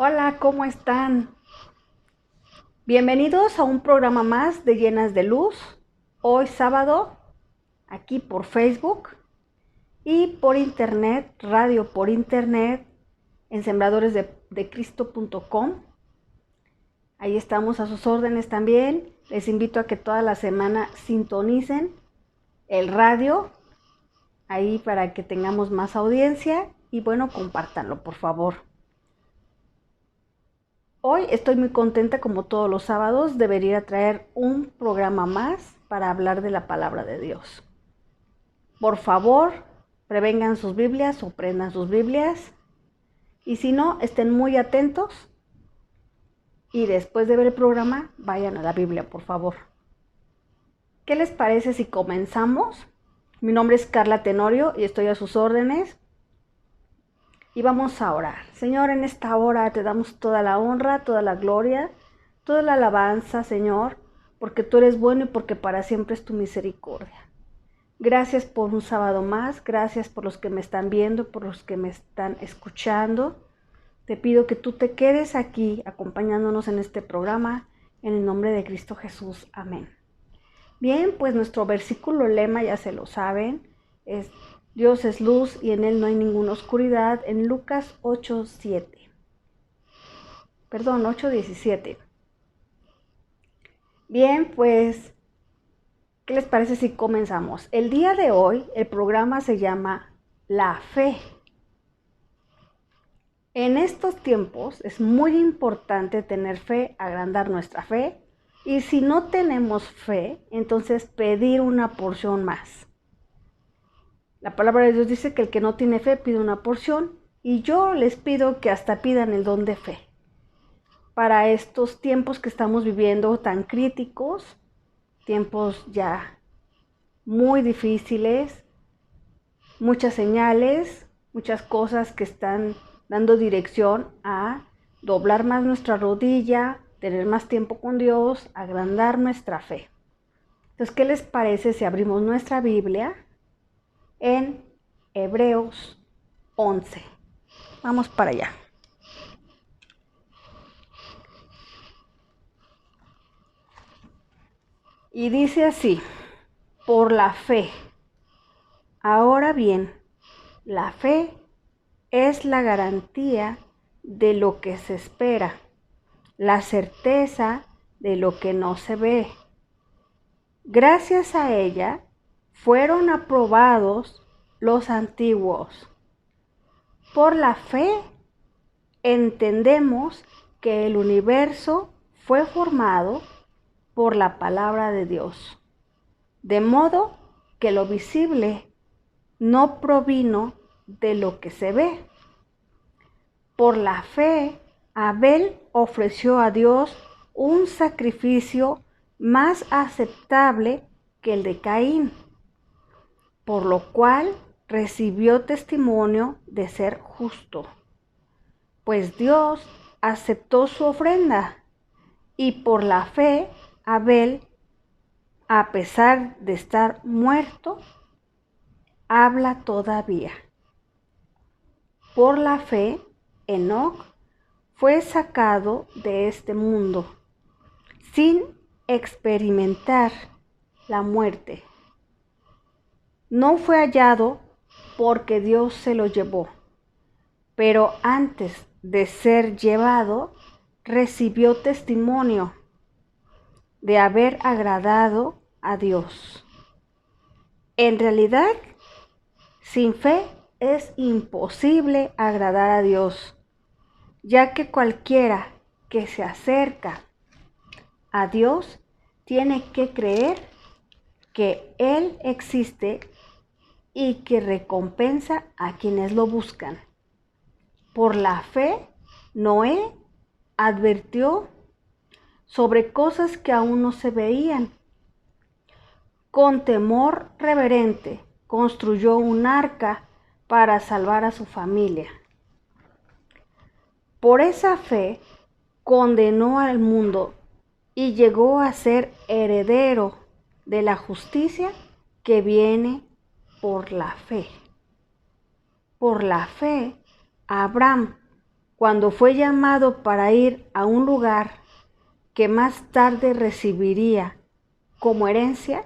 Hola, ¿cómo están? Bienvenidos a un programa más de Llenas de Luz. Hoy sábado, aquí por Facebook y por internet, radio por internet, en sembradoresdecristo.com. Ahí estamos a sus órdenes también. Les invito a que toda la semana sintonicen el radio, ahí para que tengamos más audiencia y bueno, compártanlo, por favor. Hoy estoy muy contenta, como todos los sábados, de venir a traer un programa más para hablar de la palabra de Dios. Por favor, prevengan sus Biblias o prendan sus Biblias. Y si no, estén muy atentos. Y después de ver el programa, vayan a la Biblia, por favor. ¿Qué les parece si comenzamos? Mi nombre es Carla Tenorio y estoy a sus órdenes. Y vamos a orar. Señor, en esta hora te damos toda la honra, toda la gloria, toda la alabanza, Señor, porque tú eres bueno y porque para siempre es tu misericordia. Gracias por un sábado más, gracias por los que me están viendo, por los que me están escuchando. Te pido que tú te quedes aquí acompañándonos en este programa, en el nombre de Cristo Jesús. Amén. Bien, pues nuestro versículo lema, ya se lo saben, es Dios es luz y en él no hay ninguna oscuridad, en Lucas 8:17. Bien, pues, ¿qué les parece si comenzamos? El día de hoy, el programa se llama La Fe. En estos tiempos es muy importante tener fe, agrandar nuestra fe, y si no tenemos fe, entonces pedir una porción más. La palabra de Dios dice que el que no tiene fe pide una porción, y yo les pido que hasta pidan el don de fe. Para estos tiempos que estamos viviendo tan críticos, tiempos ya muy difíciles, muchas señales, muchas cosas que están dando dirección a doblar más nuestra rodilla, tener más tiempo con Dios, agrandar nuestra fe. Entonces, ¿qué les parece si abrimos nuestra Biblia en Hebreos 11? Vamos para allá. Y dice así: por la fe. Ahora bien, la fe es la garantía de lo que se espera, la certeza de lo que no se ve. Gracias a ella fueron aprobados los antiguos. Por la fe entendemos que el universo fue formado por la palabra de Dios, de modo que lo visible no provino de lo que se ve. Por la fe, Abel ofreció a Dios un sacrificio más aceptable que el de Caín, por lo cual recibió testimonio de ser justo, pues Dios aceptó su ofrenda, y por la fe Abel, a pesar de estar muerto, habla todavía. Por la fe, Enoc fue sacado de este mundo sin experimentar la muerte. No fue hallado porque Dios se lo llevó, pero antes de ser llevado, recibió testimonio de haber agradado a Dios. En realidad, sin fe es imposible agradar a Dios, ya que cualquiera que se acerca a Dios tiene que creer que Él existe y que recompensa a quienes lo buscan. Por la fe, Noé advirtió sobre cosas que aún no se veían. Con temor reverente, construyó un arca para salvar a su familia. Por esa fe, condenó al mundo y llegó a ser heredero de la justicia que viene por la fe. Por la fe, Abraham, cuando fue llamado para ir a un lugar que más tarde recibiría como herencia,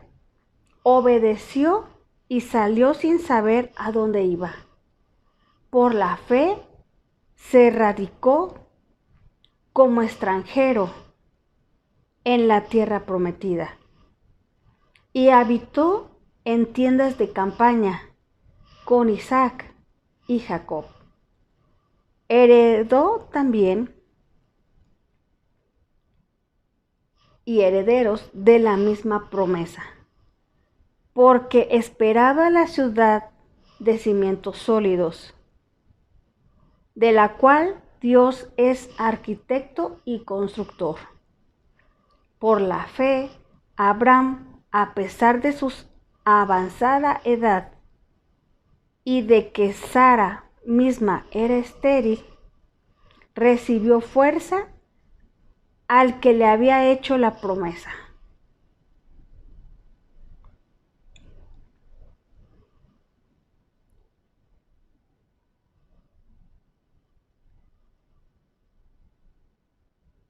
obedeció y salió sin saber a dónde iba. Por la fe se radicó como extranjero en la tierra prometida y habitó en tiendas de campaña con Isaac y Jacob. Heredó también y herederos de la misma promesa, porque esperaba la ciudad de cimientos sólidos, de la cual Dios es arquitecto y constructor. Por la fe, Abraham, a pesar de su avanzada edad y de que Sara misma era estéril, recibió fuerza al que le había hecho la promesa.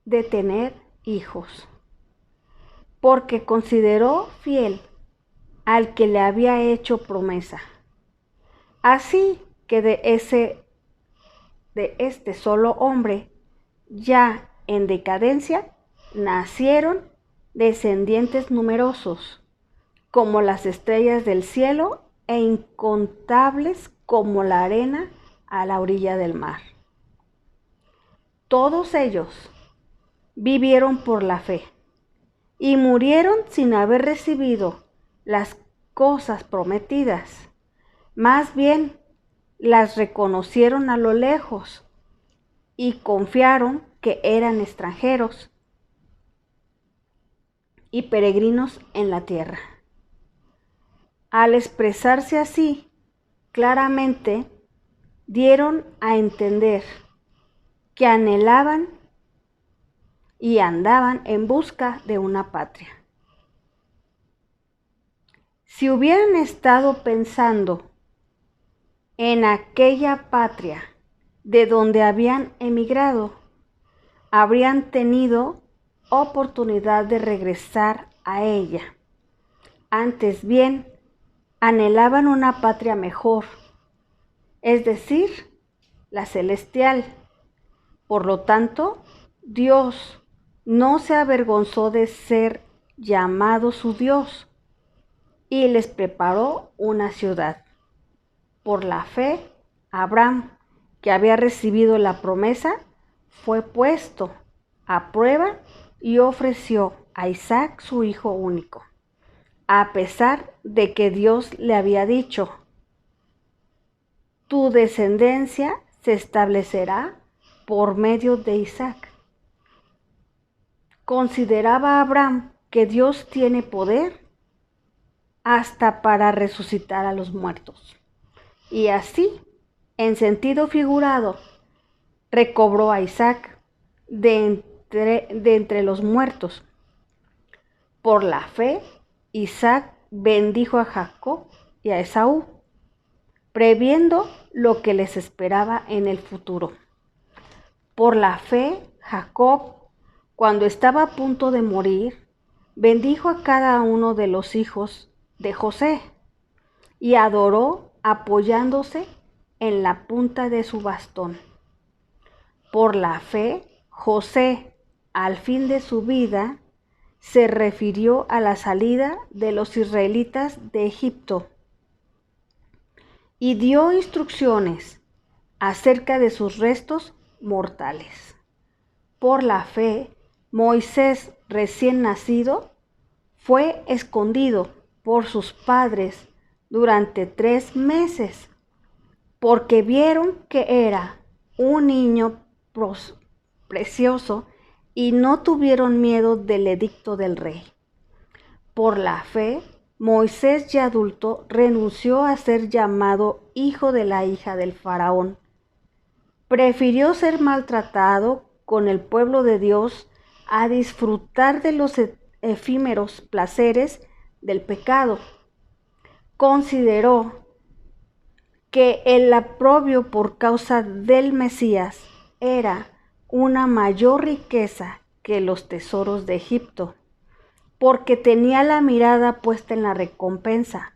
De tener hijos, porque consideró fiel al que le había hecho promesa. Así que de este solo hombre, ya en decadencia, nacieron descendientes numerosos, como las estrellas del cielo e incontables como la arena a la orilla del mar. Todos ellos vivieron por la fe y murieron sin haber recibido las cosas prometidas. Más bien, las reconocieron a lo lejos y confiaron que eran extranjeros y peregrinos en la tierra. Al expresarse así, claramente dieron a entender que anhelaban y andaban en busca de una patria. Si hubieran estado pensando en aquella patria de donde habían emigrado, habrían tenido oportunidad de regresar a ella. Antes bien, anhelaban una patria mejor, es decir, la celestial. Por lo tanto, Dios no se avergonzó de ser llamado su Dios y les preparó una ciudad. Por la fe, Abraham, que había recibido la promesa, fue puesto a prueba y ofreció a Isaac su hijo único, a pesar de que Dios le había dicho: tu descendencia se establecerá por medio de Isaac. Consideraba Abraham que Dios tiene poder hasta para resucitar a los muertos. Y así, en sentido figurado, recobró a Isaac de entre los muertos. Por la fe, Isaac bendijo a Jacob y a Esaú, previendo lo que les esperaba en el futuro. Por la fe, Jacob, cuando estaba a punto de morir, bendijo a cada uno de los hijos de José y adoró apoyándose en la punta de su bastón. Por la fe, José, al fin de su vida, se refirió a la salida de los israelitas de Egipto y dio instrucciones acerca de sus restos mortales. Por la fe, Moisés, recién nacido, fue escondido por sus padres durante 3 meses, porque vieron que era un niño precioso y no tuvieron miedo del edicto del rey. Por la fe, Moisés, ya adulto, renunció a ser llamado hijo de la hija del faraón. Prefirió ser maltratado con el pueblo de Dios a disfrutar de los efímeros placeres del pecado. Consideró que el oprobio por causa del Mesías era una mayor riqueza que los tesoros de Egipto, porque tenía la mirada puesta en la recompensa.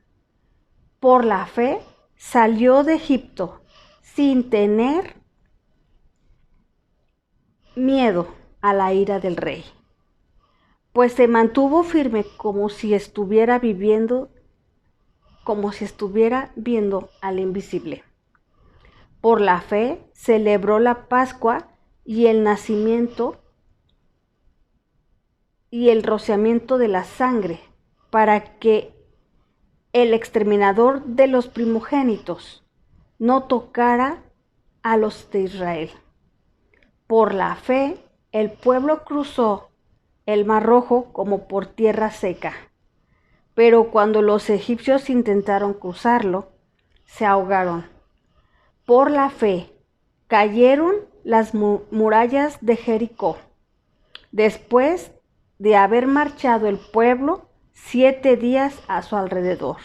Por la fe salió de Egipto sin tener miedo a la ira del rey, pues se mantuvo firme como si estuviera viendo al invisible. Por la fe celebró la Pascua y el nacimiento y el rociamiento de la sangre, para que el exterminador de los primogénitos no tocara a los de Israel. Por la fe el pueblo cruzó el Mar Rojo como por tierra seca, pero cuando los egipcios intentaron cruzarlo, se ahogaron. Por la fe cayeron las murallas de Jericó, después de haber marchado el pueblo 7 días a su alrededor.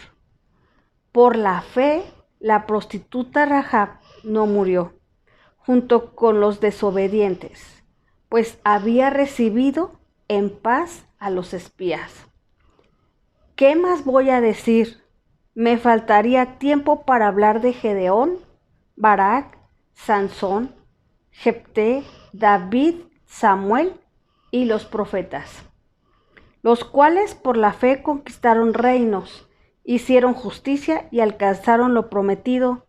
Por la fe la prostituta Rahab no murió, junto con los desobedientes, pues había recibido en paz a los espías. ¿Qué más voy a decir? Me faltaría tiempo para hablar de Gedeón, Barak, Sansón, Jefté, David, Samuel y los profetas, los cuales por la fe conquistaron reinos, hicieron justicia y alcanzaron lo prometido,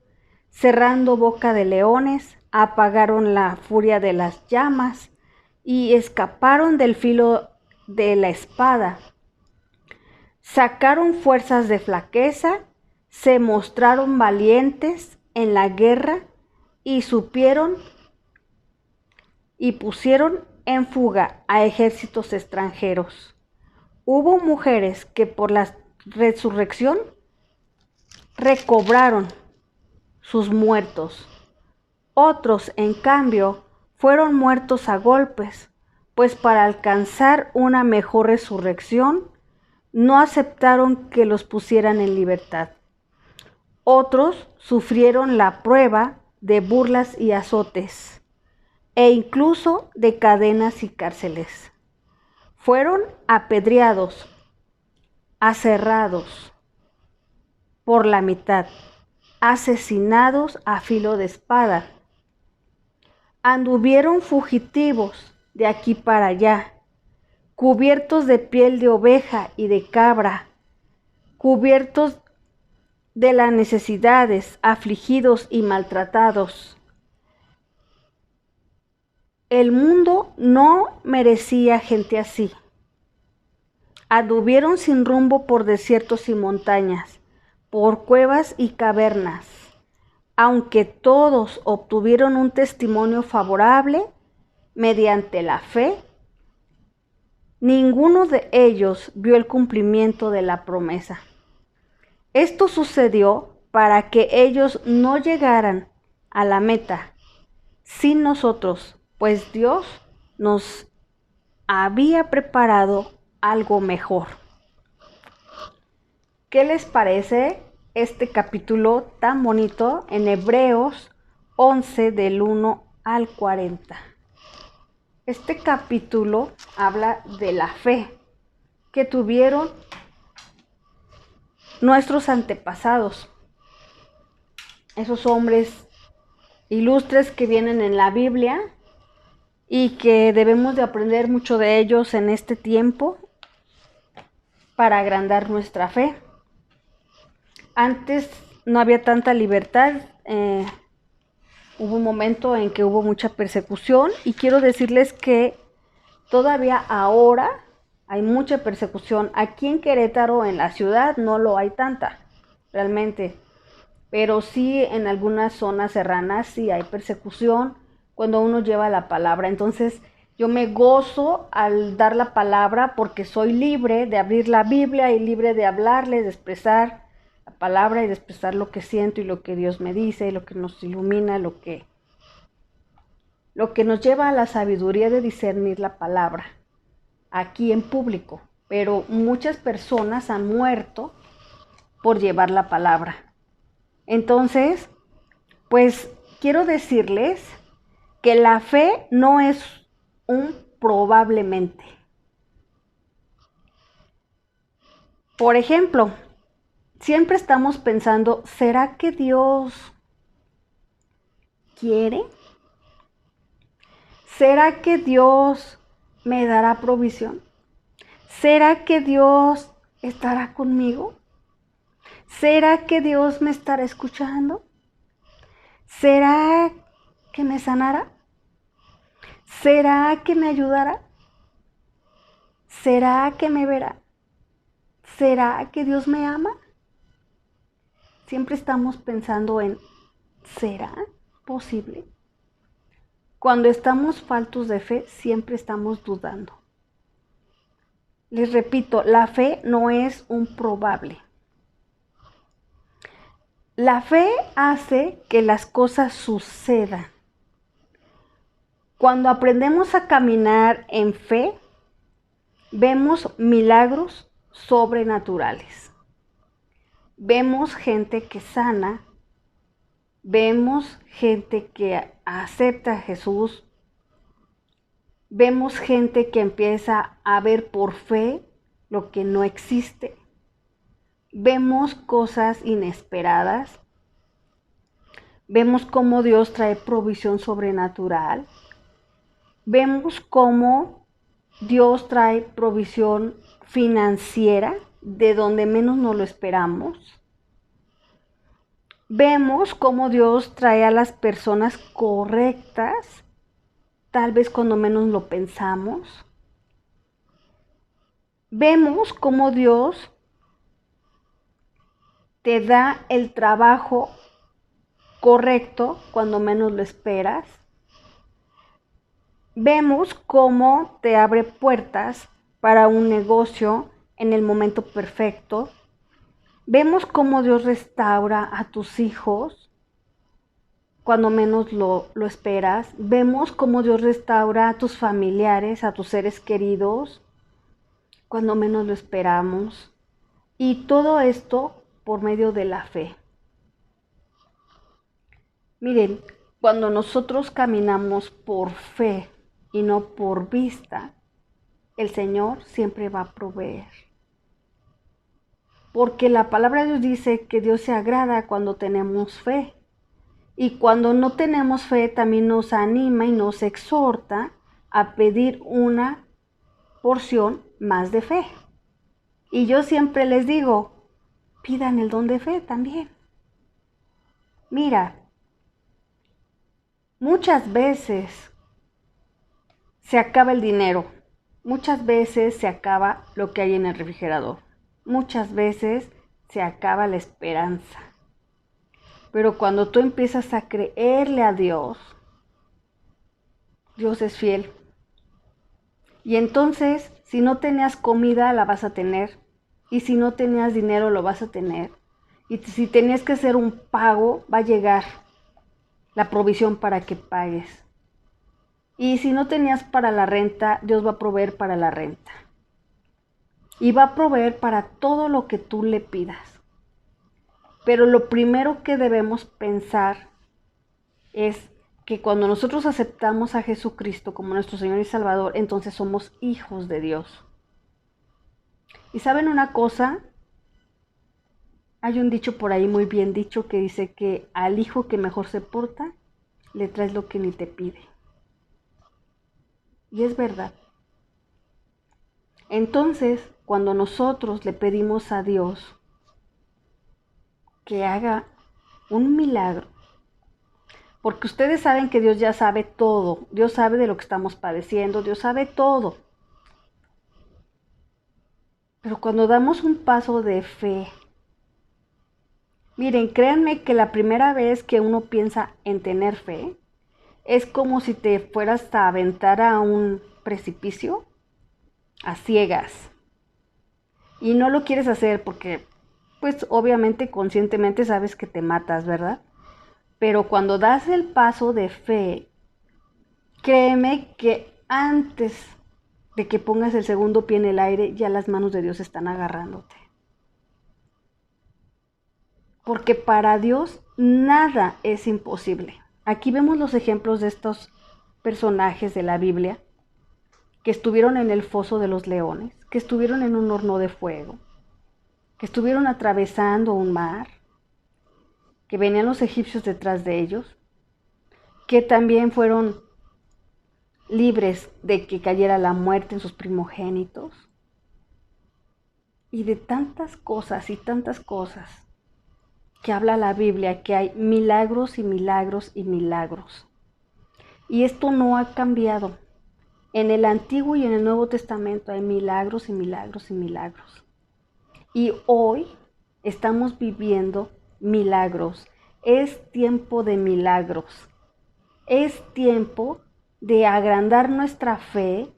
cerrando boca de leones, apagaron la furia de las llamas y escaparon del filo de la espada. Sacaron fuerzas de flaqueza, se mostraron valientes en la guerra y pusieron en fuga a ejércitos extranjeros. Hubo mujeres que por la resurrección recobraron sus muertos. Otros, en cambio, fueron muertos a golpes, pues para alcanzar una mejor resurrección, no aceptaron que los pusieran en libertad. Otros sufrieron la prueba de burlas y azotes, e incluso de cadenas y cárceles. Fueron apedreados, aserrados por la mitad, asesinados a filo de espada. Anduvieron fugitivos de aquí para allá, cubiertos de piel de oveja y de cabra, cubiertos de las necesidades, afligidos y maltratados. El mundo no merecía gente así. Anduvieron sin rumbo por desiertos y montañas, por cuevas y cavernas. Aunque todos obtuvieron un testimonio favorable mediante la fe, ninguno de ellos vio el cumplimiento de la promesa. Esto sucedió para que ellos no llegaran a la meta sin nosotros, pues Dios nos había preparado algo mejor. ¿Qué les parece este capítulo tan bonito en Hebreos 11 del 1 al 40? Este capítulo habla de la fe que tuvieron nuestros antepasados, esos hombres ilustres que vienen en la Biblia y que debemos de aprender mucho de ellos en este tiempo para agrandar nuestra fe. Antes no había tanta libertad, hubo un momento en que hubo mucha persecución y quiero decirles que todavía ahora hay mucha persecución. Aquí en Querétaro, en la ciudad, no lo hay tanta, realmente. Pero sí en algunas zonas serranas sí hay persecución cuando uno lleva la palabra. Entonces yo me gozo al dar la palabra porque soy libre de abrir la Biblia y libre de hablarle, de expresar la palabra y de expresar lo que siento y lo que Dios me dice, y lo que nos ilumina, lo que nos lleva a la sabiduría de discernir la palabra aquí en público. Pero muchas personas han muerto por llevar la palabra. Entonces, pues quiero decirles que la fe no es un probablemente. Por ejemplo, siempre estamos pensando, ¿será que Dios quiere? ¿Será que Dios me dará provisión? ¿Será que Dios estará conmigo? ¿Será que Dios me estará escuchando? ¿Será que me sanará? ¿Será que me ayudará? ¿Será que me verá? ¿Será que Dios me ama? Siempre estamos pensando en, ¿será posible? Cuando estamos faltos de fe, siempre estamos dudando. Les repito, la fe no es un probable. La fe hace que las cosas sucedan. Cuando aprendemos a caminar en fe, vemos milagros sobrenaturales. Vemos gente que sana, vemos gente que acepta a Jesús, vemos gente que empieza a ver por fe lo que no existe. Vemos cosas inesperadas. Vemos cómo Dios trae provisión sobrenatural. Vemos cómo Dios trae provisión financiera de donde menos nos lo esperamos. Vemos cómo Dios trae a las personas correctas, tal vez cuando menos lo pensamos. Vemos cómo Dios te da el trabajo correcto cuando menos lo esperas. Vemos cómo te abre puertas para un negocio en el momento perfecto. Vemos cómo Dios restaura a tus hijos cuando menos lo esperas. Vemos cómo Dios restaura a tus familiares, a tus seres queridos, cuando menos lo esperamos. Y todo esto por medio de la fe. Miren, cuando nosotros caminamos por fe y no por vista, el Señor siempre va a proveer. Porque la palabra de Dios dice que Dios se agrada cuando tenemos fe. Y cuando no tenemos fe también nos anima y nos exhorta a pedir una porción más de fe. Y yo siempre les digo, pidan el don de fe también. Mira, muchas veces se acaba el dinero, muchas veces se acaba lo que hay en el refrigerador, muchas veces se acaba la esperanza. Pero cuando tú empiezas a creerle a Dios, Dios es fiel. Y entonces, si no tenías comida, la vas a tener. Y si no tenías dinero, lo vas a tener. Y si tenías que hacer un pago, va a llegar la provisión para que pagues. Y si no tenías para la renta, Dios va a proveer para la renta. Y va a proveer para todo lo que tú le pidas. Pero lo primero que debemos pensar es que cuando nosotros aceptamos a Jesucristo como nuestro Señor y Salvador, entonces somos hijos de Dios. ¿Y saben una cosa? Hay un dicho por ahí muy bien dicho que dice que al hijo que mejor se porta, le traes lo que ni te pide. Y es verdad. Entonces, cuando nosotros le pedimos a Dios que haga un milagro, porque ustedes saben que Dios ya sabe todo, Dios sabe de lo que estamos padeciendo, Dios sabe todo. Pero cuando damos un paso de fe, miren, créanme que la primera vez que uno piensa en tener fe, es como si te fueras a aventar a un precipicio a ciegas. Y no lo quieres hacer porque, pues obviamente conscientemente sabes que te matas, ¿verdad? Pero cuando das el paso de fe, créeme que antes de que pongas el segundo pie en el aire, ya las manos de Dios están agarrándote. Porque para Dios nada es imposible. Aquí vemos los ejemplos de estos personajes de la Biblia que estuvieron en el foso de los leones, que estuvieron en un horno de fuego, que estuvieron atravesando un mar, que venían los egipcios detrás de ellos, que también fueron libres de que cayera la muerte en sus primogénitos, y de tantas cosas y tantas cosas que habla la Biblia, que hay milagros y milagros y milagros. Y esto no ha cambiado. En el Antiguo y en el Nuevo Testamento hay milagros y milagros y milagros. Y hoy estamos viviendo milagros. Es tiempo de milagros. Es tiempo de agrandar nuestra fe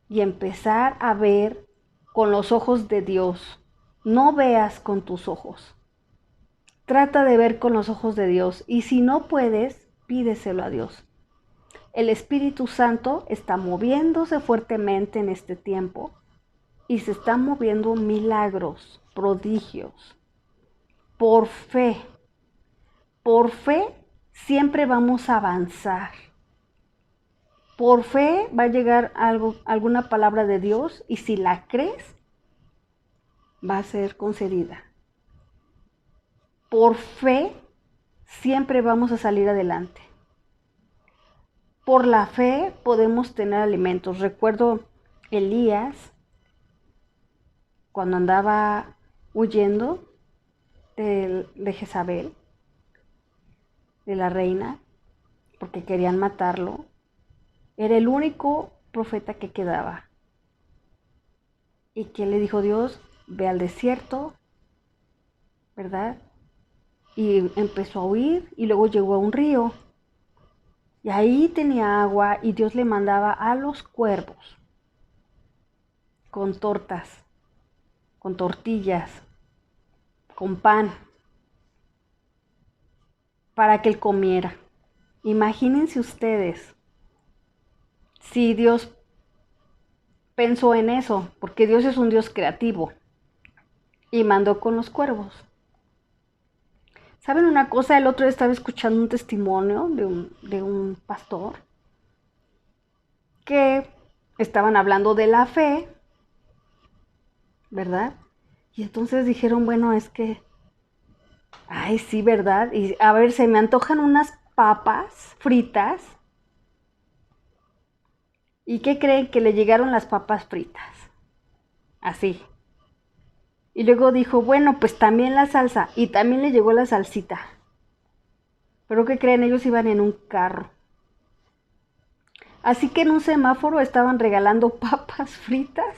y empezar a ver con los ojos de Dios. No veas con tus ojos. Trata de ver con los ojos de Dios. Y si no puedes, pídeselo a Dios. El Espíritu Santo está moviéndose fuertemente en este tiempo y se están moviendo milagros, prodigios. Por fe siempre vamos a avanzar. Por fe va a llegar alguna palabra de Dios y si la crees, va a ser concedida. Por fe siempre vamos a salir adelante. Por la fe podemos tener alimentos. Recuerdo Elías, cuando andaba huyendo de Jezabel, de la reina, porque querían matarlo. Era el único profeta que quedaba. ¿Y que le dijo Dios? Ve al desierto, ¿verdad? Y empezó a huir y luego llegó a un río. Y ahí tenía agua y Dios le mandaba a los cuervos con tortas, con tortillas, con pan, para que él comiera. Imagínense ustedes si Dios pensó en eso, porque Dios es un Dios creativo y mandó con los cuervos. ¿Saben una cosa? El otro día estaba escuchando un testimonio de un pastor que estaban hablando de la fe, ¿verdad? Y entonces dijeron, bueno, es que, ay, sí, ¿verdad? Y a ver, se me antojan unas papas fritas. ¿Y qué creen? Que le llegaron las papas fritas. Así. Y luego dijo, bueno, pues también la salsa. Y también le llegó la salsita. Pero ¿qué creen? Ellos iban en un carro. Así que en un semáforo estaban regalando papas fritas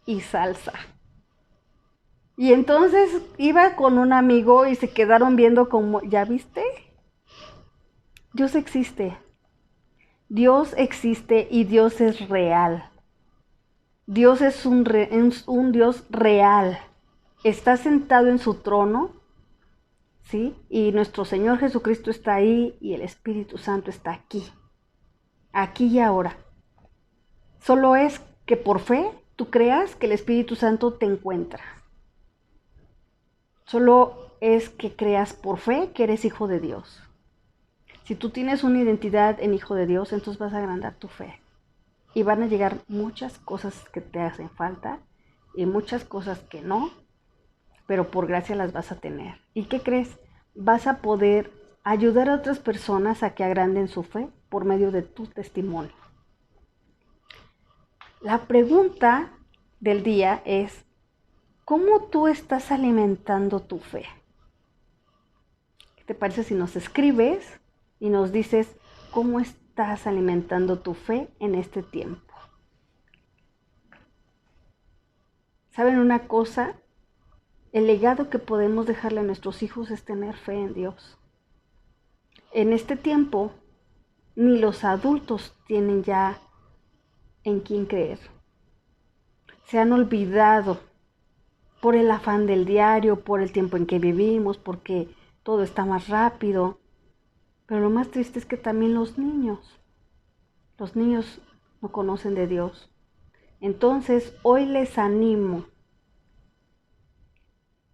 y salsa. Y entonces iba con un amigo y se quedaron viendo como, ¿ya viste? Dios existe. Dios existe y Dios es real. Dios es un Dios real. Está sentado en su trono, ¿sí? Y nuestro Señor Jesucristo está ahí y el Espíritu Santo está aquí y ahora. Solo es que por fe tú creas que el Espíritu Santo te encuentra. Solo es que creas por fe que eres hijo de Dios. Si tú tienes una identidad en hijo de Dios, entonces vas a agrandar tu fe. Y van a llegar muchas cosas que te hacen falta y muchas cosas que no, pero por gracia las vas a tener. ¿Y qué crees? Vas a poder ayudar a otras personas a que agranden su fe por medio de tu testimonio. La pregunta del día es, ¿cómo tú estás alimentando tu fe? ¿Qué te parece si nos escribes y nos dices cómo estás alimentando tu fe en este tiempo? ¿Saben una cosa? El legado que podemos dejarle a nuestros hijos es tener fe en Dios. En este tiempo, ni los adultos tienen ya en quién creer. Se han olvidado por el afán del diario, por el tiempo en que vivimos, porque todo está más rápido. Pero lo más triste es que también los niños no conocen de Dios. Entonces, hoy les animo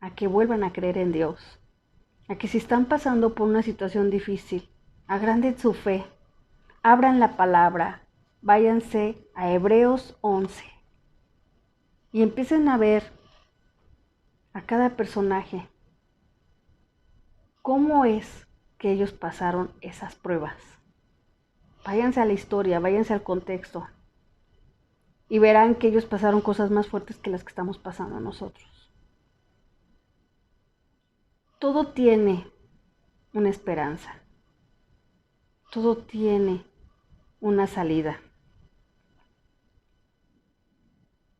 a que vuelvan a creer en Dios, a que si están pasando por una situación difícil, agranden su fe, Abran la palabra, váyanse a Hebreos 11 y empiecen a ver a cada personaje cómo es que ellos pasaron esas pruebas. Váyanse a la historia, váyanse al contexto y verán que ellos pasaron cosas más fuertes que las que estamos pasando nosotros. Todo tiene una esperanza, todo tiene una salida.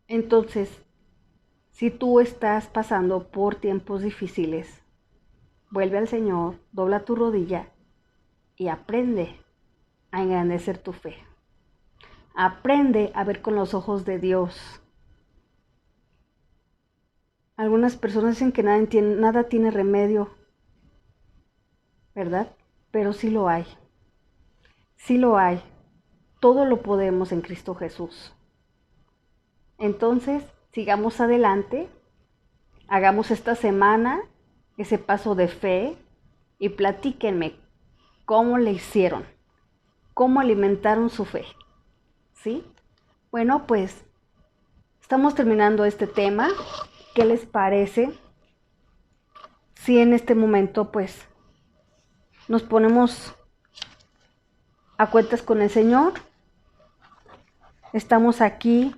Entonces, si tú estás pasando por tiempos difíciles, vuelve al Señor, dobla tu rodilla y aprende a engrandecer tu fe. Aprende a ver con los ojos de Dios. Algunas personas dicen que nada tiene remedio, ¿verdad? Pero sí lo hay. Sí lo hay. Todo lo podemos en Cristo Jesús. Entonces, sigamos adelante. Hagamos esta semana ese paso de fe y platíquenme cómo le hicieron, cómo alimentaron su fe. ¿Sí? Bueno, pues estamos terminando este tema. ¿Qué les parece si en este momento pues nos ponemos a cuentas con el Señor? Estamos aquí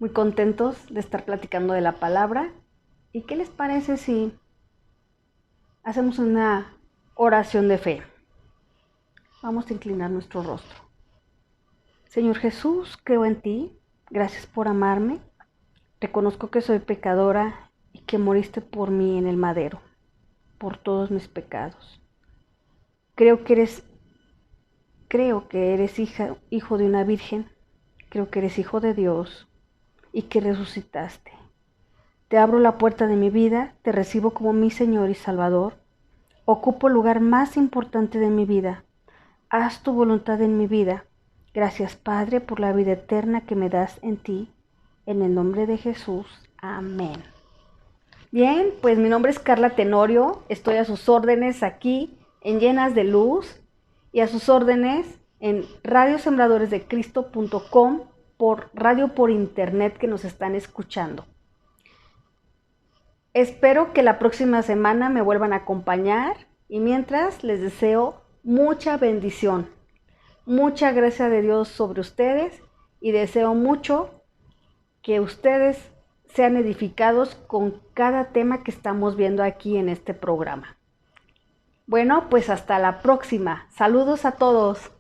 muy contentos de estar platicando de la palabra. ¿Y qué les parece si hacemos una oración de fe? Vamos a inclinar nuestro rostro. Señor Jesús, creo en ti. Gracias por amarme. Reconozco que soy pecadora y que moriste por mí en el madero, por todos mis pecados. Creo que eres hijo de una virgen. Creo que eres hijo de Dios y que resucitaste. Te abro la puerta de mi vida, te recibo como mi Señor y Salvador. Ocupo el lugar más importante de mi vida. Haz tu voluntad en mi vida. Gracias, Padre, por la vida eterna que me das en ti. En el nombre de Jesús. Amén. Bien, pues mi nombre es Carla Tenorio. Estoy a sus órdenes aquí en Llenas de Luz y a sus órdenes en radiosembradoresdecristo.com por radio por internet que nos están escuchando. Espero que la próxima semana me vuelvan a acompañar y mientras les deseo mucha bendición, mucha gracia de Dios sobre ustedes y deseo mucho que ustedes sean edificados con cada tema que estamos viendo aquí en este programa. Bueno, pues hasta la próxima. Saludos a todos.